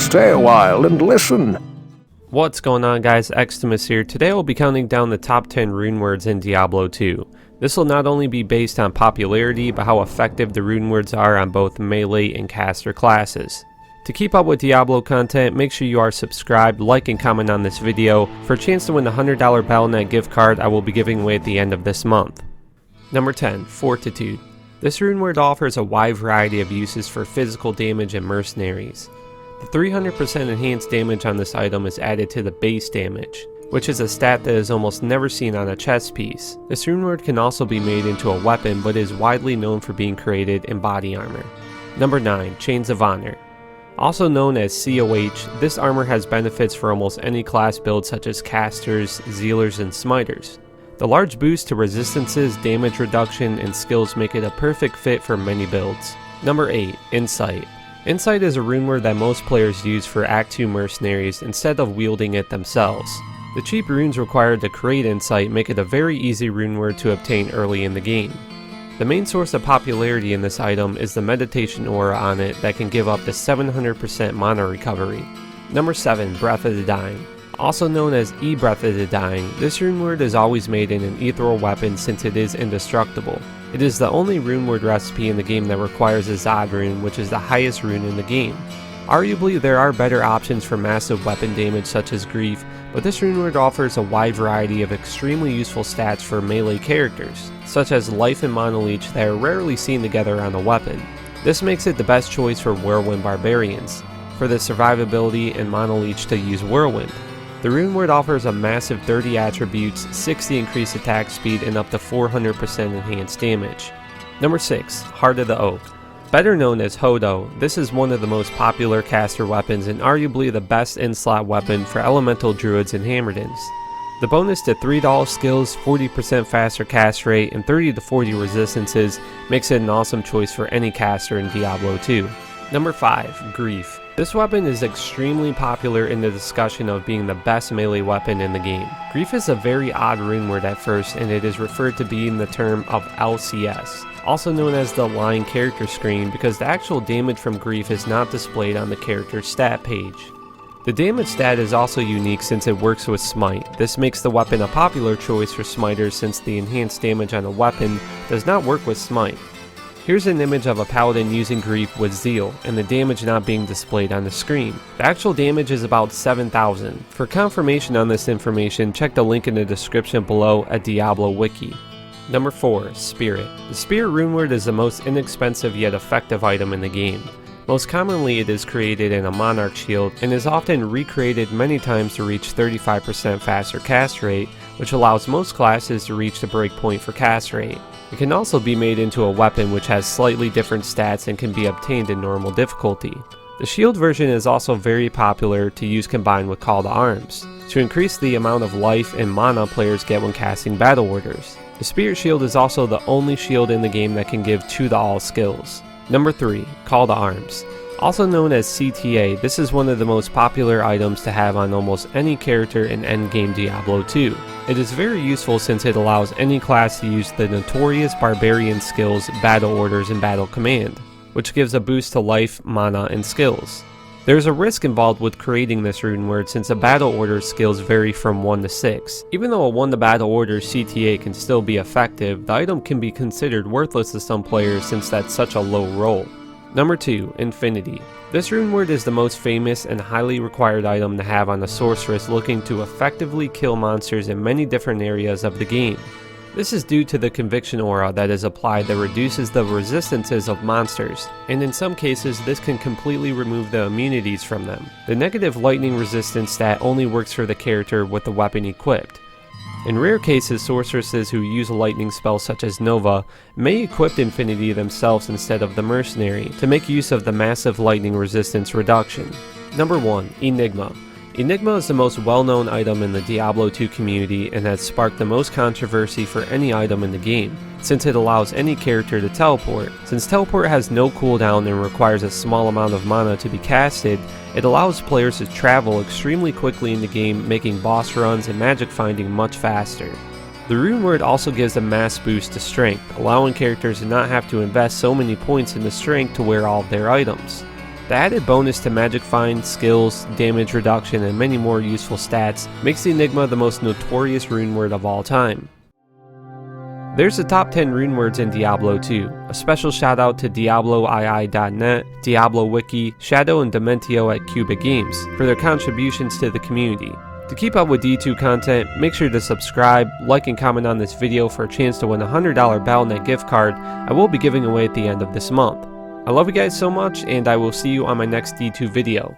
stay a while and listen. What's going on, guys? Xtimus here. Today I'll be counting down the top 10 runewords in Diablo 2. This will not only be based on popularity, but how effective the runewords are on both melee and caster classes. To keep up with Diablo content, make sure you are subscribed, like, and comment on this video for a chance to win the $100 Battle.net gift card I will be giving away at the end of this month. Number 10. Fortitude. This runeword offers a wide variety of uses for physical damage and mercenaries. The 300% enhanced damage on this item is added to the base damage, which is a stat that is almost never seen on a chest piece. This runeword can also be made into a weapon, but is widely known for being created in body armor. Number 9. Chains of Honor. Also known as COH, this armor has benefits for almost any class build such as casters, zealers, and smiters. The large boost to resistances, damage reduction, and skills make it a perfect fit for many builds. Number 8. Insight. Insight is a runeword that most players use for Act 2 mercenaries instead of wielding it themselves. The cheap runes required to create Insight make it a very easy runeword to obtain early in the game. The main source of popularity in this item is the meditation aura on it that can give up to 700% mana recovery. Number 7. Breath of the Dying. Also known as Breath of the Dying, this runeword is always made in an ethereal weapon since it is indestructible. It is the only runeword recipe in the game that requires a Zod rune, which is the highest rune in the game. Arguably, there are better options for massive weapon damage such as Grief, but this runeword offers a wide variety of extremely useful stats for melee characters, such as Life and Mana Leech that are rarely seen together on a weapon. This makes it the best choice for Whirlwind Barbarians, for the survivability and Mana Leech to use Whirlwind. The runeword offers a massive 30 attributes, 60 increased attack speed, and up to 400% enhanced damage. Number 6. Heart of the Oak. Better known as Hodo, this is one of the most popular caster weapons and arguably the best in-slot weapon for elemental druids and hammerdins. The bonus to 3 skills, 40% faster cast rate, and 30 to 40 resistances makes it an awesome choice for any caster in Diablo 2. Number 5. Grief. This weapon is extremely popular in the discussion of being the best melee weapon in the game. Grief is a very odd runeword at first, and it is referred to being the term of LCS, also known as the line character screen, because the actual damage from Grief is not displayed on the character's stat page. The damage stat is also unique since it works with Smite. This makes the weapon a popular choice for smiters since the enhanced damage on a weapon does not work with Smite. Here's an image of a paladin using Grief with Zeal, and the damage not being displayed on the screen. The actual damage is about 7,000. For confirmation on this information, check the link in the description below at Diablo Wiki. Number 4. Spirit. The Spirit runeword is the most inexpensive yet effective item in the game. Most commonly it is created in a Monarch shield and is often recreated many times to reach 35% faster cast rate, which allows most classes to reach the breakpoint for cast rate. It can also be made into a weapon which has slightly different stats and can be obtained in normal difficulty. The shield version is also very popular to use combined with Call to Arms, to increase the amount of life and mana players get when casting battle orders. The Spirit Shield is also the only shield in the game that can give 2 to all skills. Number 3. Call to Arms. Also known as CTA, this is one of the most popular items to have on almost any character in endgame Diablo 2. It is very useful since it allows any class to use the notorious barbarian skills, battle orders, and battle command, which gives a boost to life, mana, and skills. There is a risk involved with creating this runeword since the battle order skills vary from 1 to 6. Even though a 1 to battle order CTA can still be effective, the item can be considered worthless to some players since that's such a low roll. Number 2. Infinity. This runeword is the most famous and highly required item to have on a sorceress looking to effectively kill monsters in many different areas of the game. This is due to the conviction aura that is applied that reduces the resistances of monsters, and in some cases this can completely remove the immunities from them. The negative lightning resistance stat only works for the character with the weapon equipped. In rare cases, sorceresses who use lightning spells such as Nova may equip Infinity themselves instead of the mercenary to make use of the massive lightning resistance reduction. Number 1. Enigma. Enigma is the most well-known item in the Diablo 2 community and has sparked the most controversy for any item in the game, since it allows any character to teleport. Since teleport has no cooldown and requires a small amount of mana to be casted, it allows players to travel extremely quickly in the game, making boss runs and magic finding much faster. The runeword also gives a mass boost to strength, allowing characters to not have to invest so many points into strength to wear all of their items. The added bonus to magic find, skills, damage reduction, and many more useful stats makes the Enigma the most notorious rune word of all time. There's the top 10 rune words in Diablo 2. A special shout out to DiabloII.net, Diablo Wiki, Shadow and Dementio at Cubic Games for their contributions to the community. To keep up with D2 content, make sure to subscribe, like and comment on this video for a chance to win a $100 Battle.net gift card I will be giving away at the end of this month. I love you guys so much, and I will see you on my next D2 video.